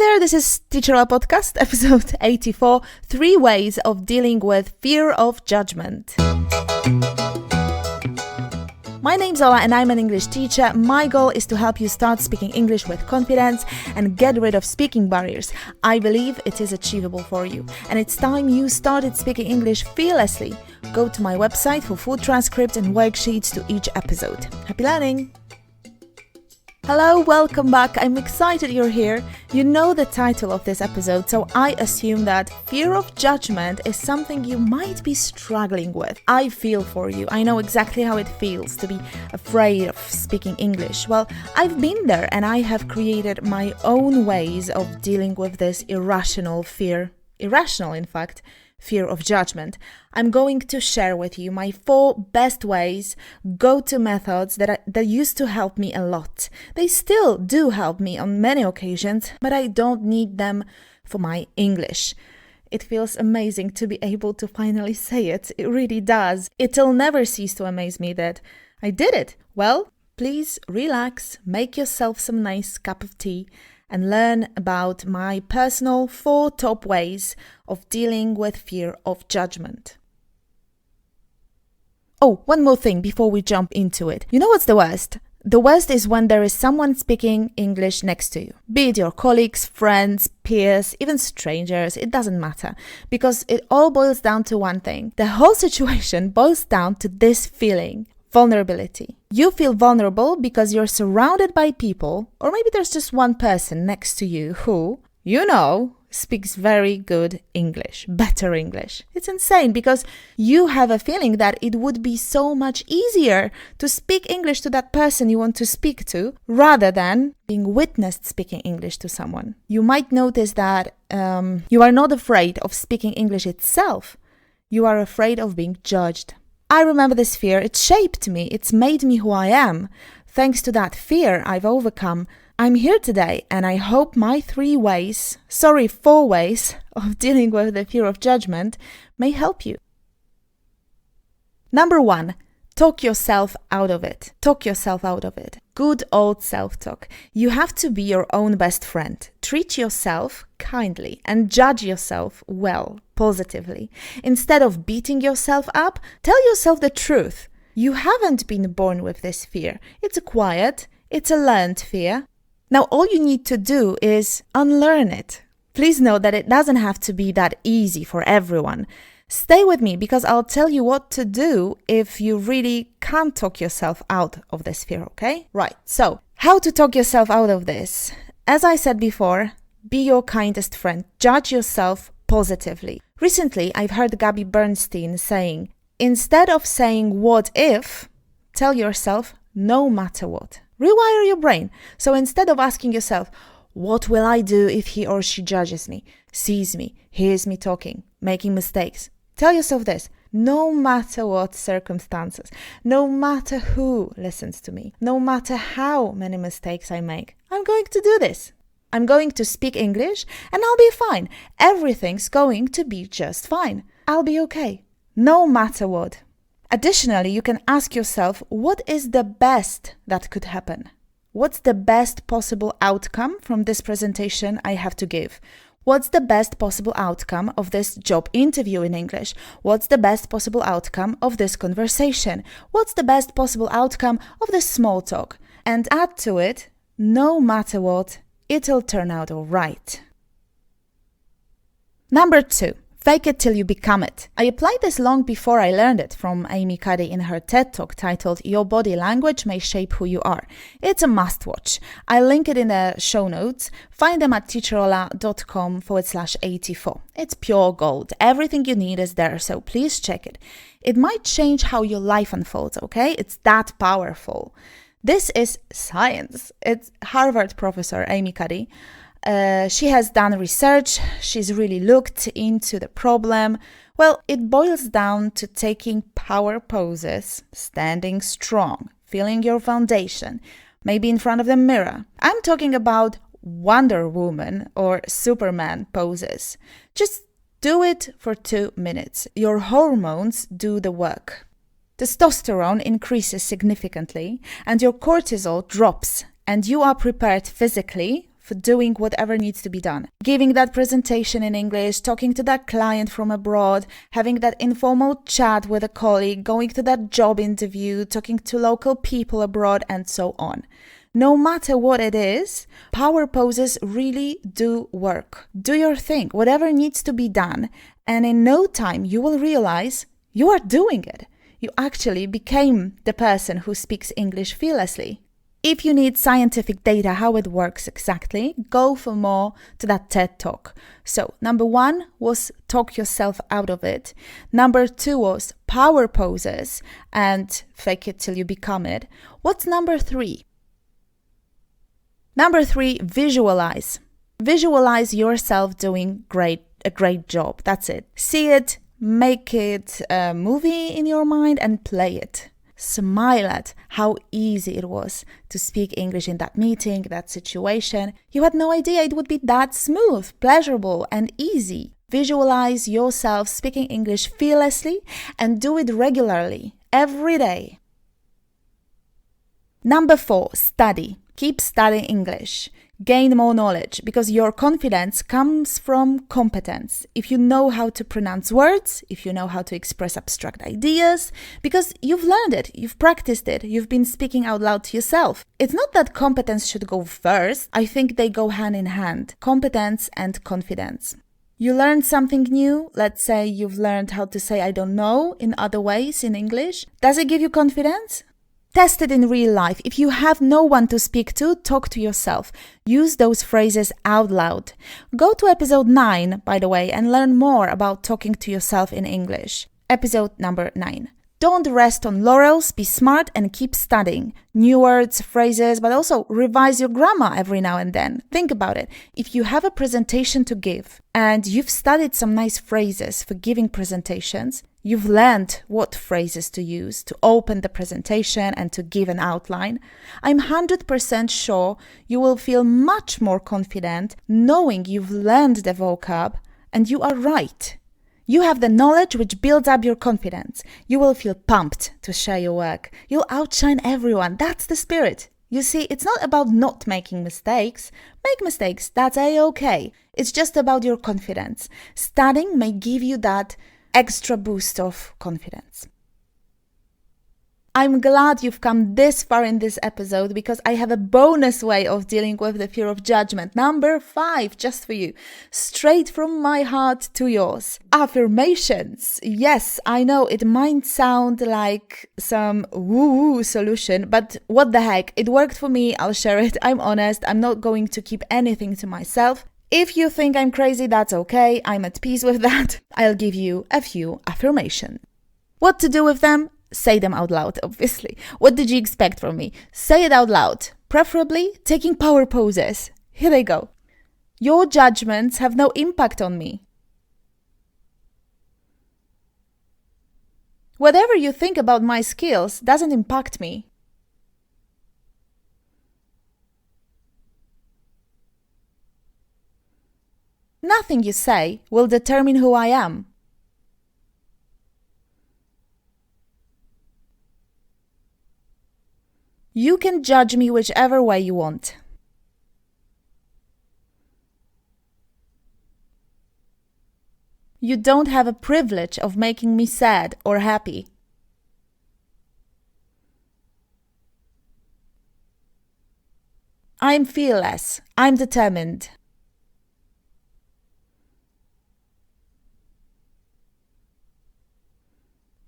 there, this is Cztery podcast, episode 84, 3 ways of dealing with fear of judgment. My name's Ola and I'm an English teacher. My goal is to help you start speaking English with confidence and get rid of speaking barriers. I believe it is achievable for you. And it's time you started speaking English fearlessly. Go to my website for full transcripts and worksheets to each episode. Happy learning! Hello, welcome back. I'm excited you're here. You know the title of this episode, so I assume that fear of judgment is something you might be struggling with. I feel for you. I know exactly how it feels to be afraid of speaking English. Well, I've been there and I have created my own ways of dealing with this irrational fear. Irrational, in fact. Fear of judgment. I'm going to share with you my 4 best ways, go-to methods that used to help me a lot. They still do help me on many occasions, but I don't need them for my English. It feels amazing to be able to finally say it. It really does. It'll never cease to amaze me that I did it. Well, please relax, make yourself some nice cup of tea, and learn about my personal 4 top ways of dealing with fear of judgment. Oh, one more thing before we jump into it. You know what's the worst? The worst is when there is someone speaking English next to you. Be it your colleagues, friends, peers, even strangers, it doesn't matter. Because it all boils down to one thing. The whole situation boils down to this feeling. Vulnerability. You feel vulnerable because you're surrounded by people, or maybe there's just one person next to you who, you know, speaks very good English, better English. It's insane because you have a feeling that it would be so much easier to speak English to that person you want to speak to rather than being witnessed speaking English to someone. You might notice that you are not afraid of speaking English itself. You are afraid of being judged. I remember this fear. It shaped me. It's made me who I am. Thanks to that fear I've overcome, I'm here today, and I hope my 4 ways of dealing with the fear of judgment may help you. Number 1, talk yourself out of it. Talk yourself out of it. Good old self-talk. You have to be your own best friend. Treat yourself kindly and judge yourself well, positively. Instead of beating yourself up, tell yourself the truth. You haven't been born with this fear. It's a learned fear. Now all you need to do is unlearn it. Please know that it doesn't have to be that easy for everyone. Stay with me because I'll tell you what to do if you really can't talk yourself out of this fear, okay? Right, so how to talk yourself out of this? As I said before, be your kindest friend. Judge yourself positively. Recently, I've heard Gabby Bernstein saying, instead of saying what if, tell yourself no matter what. Rewire your brain. So instead of asking yourself, what will I do if he or she judges me, sees me, hears me talking, making mistakes? Tell yourself this, no matter what circumstances, no matter who listens to me, no matter how many mistakes I make, I'm going to do this. I'm going to speak English and I'll be fine. Everything's going to be just fine. I'll be okay, no matter what. Additionally, you can ask yourself, what is the best that could happen? What's the best possible outcome from this presentation I have to give? What's the best possible outcome of this job interview in English? What's the best possible outcome of this conversation? What's the best possible outcome of this small talk? And add to it, no matter what, it'll turn out all right. Number 2. Fake it till you become it. I applied this long before I learned it from Amy Cuddy in her TED Talk titled Your Body Language May Shape Who You Are. It's a must-watch. I'll link it in the show notes. Find them at teacherola.com/84. It's pure gold. Everything you need is there, so please check it. It might change how your life unfolds, okay? It's that powerful. This is science. It's Harvard professor Amy Cuddy. She has done research, she's really looked into the problem. Well, it boils down to taking power poses, standing strong, feeling your foundation, maybe in front of the mirror. I'm talking about Wonder Woman or Superman poses. Just do it for 2 minutes. Your hormones do the work. Testosterone increases significantly and your cortisol drops, and you are prepared physically for doing whatever needs to be done. Giving that presentation in English, talking to that client from abroad, having that informal chat with a colleague, going to that job interview, talking to local people abroad, and so on. No matter what it is, power poses really do work. Do your thing, whatever needs to be done, and in no time you will realize you are doing it. You actually became the person who speaks English fearlessly. If you need scientific data how it works exactly, go for more to that TED Talk. So, number 1 was talk yourself out of it. Number 2 was power poses and fake it till you become it. What's number 3? Number 3, visualize. Visualize yourself doing a great job. That's it. See it, make it a movie in your mind and play it. Smile at how easy it was to speak English in that meeting, that situation. You had no idea it would be that smooth, pleasurable, and easy. Visualize yourself speaking English fearlessly and do it regularly, every day. Number 4, study. Keep studying English. Gain more knowledge because your confidence comes from competence. If you know how to pronounce words, if you know how to express abstract ideas, because you've learned it, you've practiced it, you've been speaking out loud to yourself. It's not that competence should go first. I think they go hand in hand. Competence and confidence. You learned something new. Let's say you've learned how to say I don't know in other ways in English. Does it give you confidence? Test it in real life. If you have no one to speak to, talk to yourself. Use those phrases out loud. Go to episode 9, by the way, and learn more about talking to yourself in English. Episode number 9. Don't rest on laurels, be smart and keep studying. New words, phrases, but also revise your grammar every now and then. Think about it. If you have a presentation to give and you've studied some nice phrases for giving presentations, you've learned what phrases to use to open the presentation and to give an outline, I'm 100% sure you will feel much more confident knowing you've learned the vocab and you are right. You have the knowledge which builds up your confidence. You will feel pumped to share your work. You'll outshine everyone. That's the spirit. You see, it's not about not making mistakes. Make mistakes, that's a-okay. It's just about your confidence. Studying may give you that extra boost of confidence. I'm glad you've come this far in this episode because I have a bonus way of dealing with the fear of judgment. Number 5, just for you. Straight from my heart to yours. Affirmations. Yes, I know it might sound like some woo-woo solution, but what the heck? It worked for me. I'll share it. I'm honest. I'm not going to keep anything to myself. If you think I'm crazy, that's okay. I'm at peace with that. I'll give you a few affirmations. What to do with them? Say them out loud, obviously. What did you expect from me? Say it out loud, preferably taking power poses. Here they go. Your judgments have no impact on me. Whatever you think about my skills doesn't impact me. Nothing you say will determine who I am. You can judge me whichever way you want. You don't have a privilege of making me sad or happy. I'm fearless. I'm determined.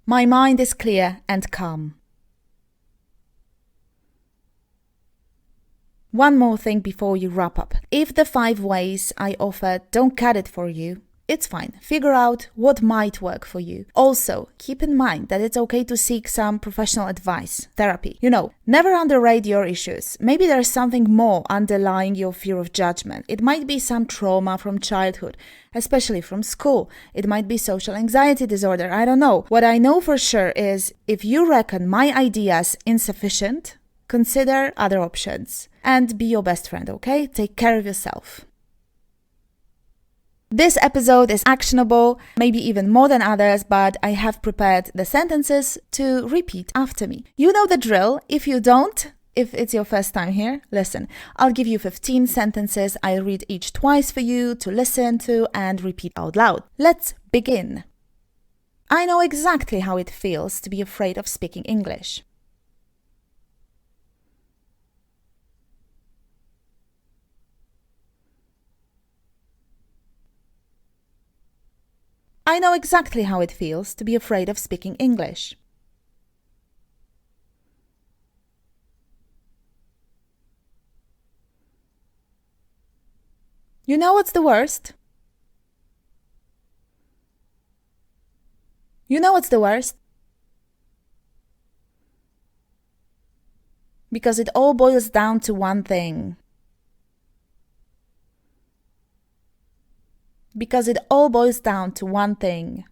My mind is clear and calm. One more thing before you wrap up. If the 5 ways I offer don't cut it for you, it's fine. Figure out what might work for you. Also, keep in mind that it's okay to seek some professional advice, therapy. Never underrate your issues. Maybe there's something more underlying your fear of judgment. It might be some trauma from childhood, especially from school. It might be social anxiety disorder. I don't know. What I know for sure is if you reckon my ideas insufficient, consider other options. And be your best friend, okay? Take care of yourself. This episode is actionable, maybe even more than others, but I have prepared the sentences to repeat after me. You know the drill. If you don't, If it's your first time here, listen. I'll give you 15 sentences. I'll read each twice for you to listen to and repeat out loud. Let's begin. I know exactly how it feels to be afraid of speaking English. I know exactly how it feels to be afraid of speaking English. You know what's the worst? You know what's the worst? Because it all boils down to one thing. Because it all boils down to one thing.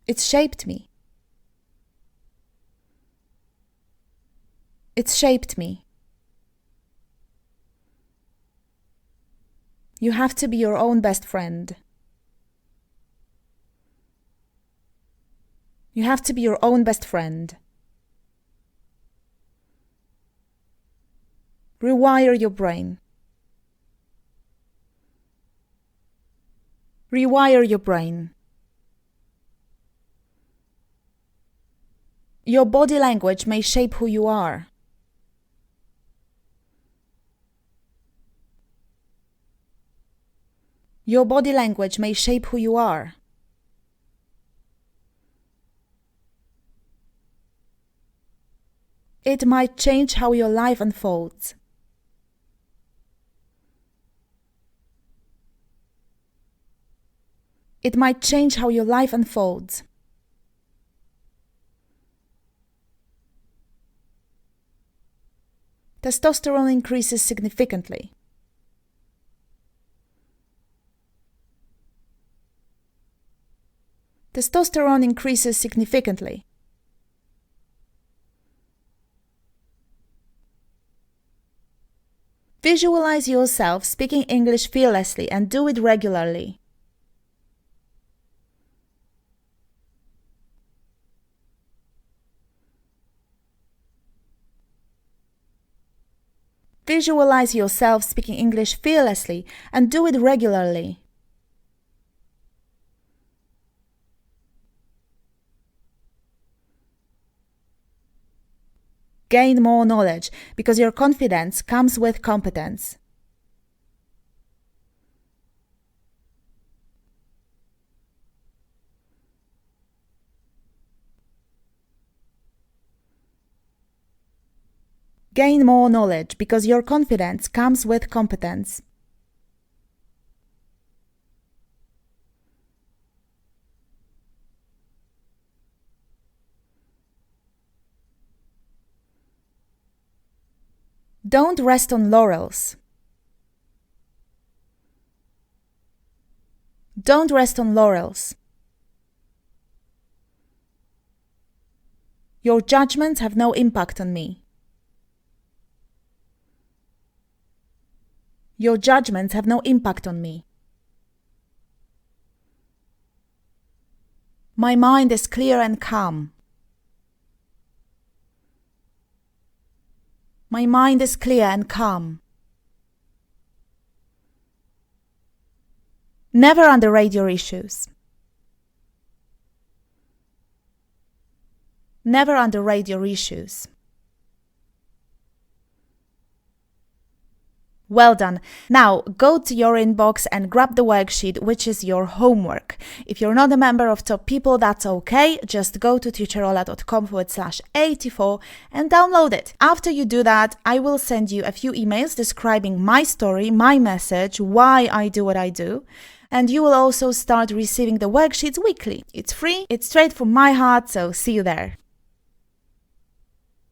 It's shaped me. It's shaped me. You have to be your own best friend. You have to be your own best friend. Rewire your brain. Rewire your brain. Your body language may shape who you are. Your body language may shape who you are. It might change how your life unfolds. It might change how your life unfolds. Testosterone increases significantly. Testosterone increases significantly. Visualize yourself speaking English fearlessly and do it regularly. Visualize yourself speaking English fearlessly and do it regularly. Gain more knowledge because your confidence comes with competence. Gain more knowledge because your confidence comes with competence. Don't rest on laurels. Don't rest on laurels. Your judgments have no impact on me. Your judgments have no impact on me. My mind is clear and calm. My mind is clear and calm. Never underrate your issues. Never underrate your issues. Well done. Now go to your inbox and grab the worksheet, which is your homework. If you're not a member of Top People, that's okay. Just go to teacherola.com/84 and download it. After you do that, I will send you a few emails describing my story, my message, why I do what I do. And you will also start receiving the worksheets weekly. It's free, it's straight from my heart, so see you there.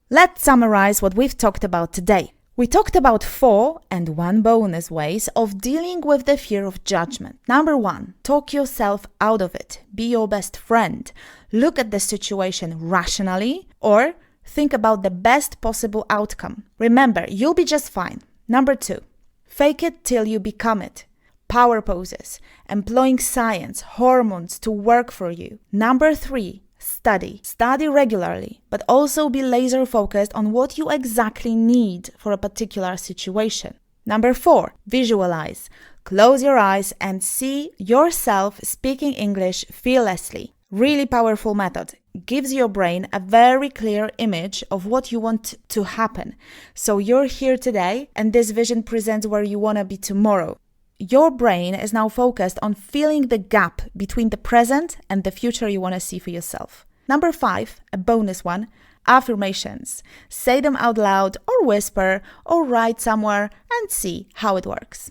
Let's summarize what we've talked about today. We talked about 4 and 1 bonus ways of dealing with the fear of judgment. Number 1, talk yourself out of it. Be your best friend. Look at the situation rationally or think about the best possible outcome. Remember, you'll be just fine. Number 2, fake it till you become it. Power poses, employing science, hormones to work for you. Number 3, study. Study regularly, but also be laser focused on what you exactly need for a particular situation. Number 4, visualize. Close your eyes and see yourself speaking English fearlessly. Really powerful method. Gives your brain a very clear image of what you want to happen. So you're here today and this vision presents where you want to be tomorrow. Your brain is now focused on filling the gap between the present and the future you want to see for yourself. Number 5, a bonus one, affirmations. Say them out loud or whisper or write somewhere and see how it works.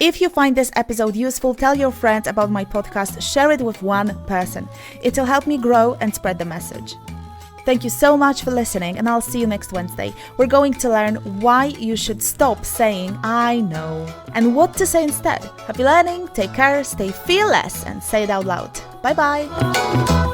If you find this episode useful, tell your friends about my podcast, share it with one person. It'll help me grow and spread the message. Thank you so much for listening, and I'll see you next Wednesday. We're going to learn why you should stop saying, I know, and what to say instead. Happy learning, take care, stay fearless, and say it out loud. Bye-bye.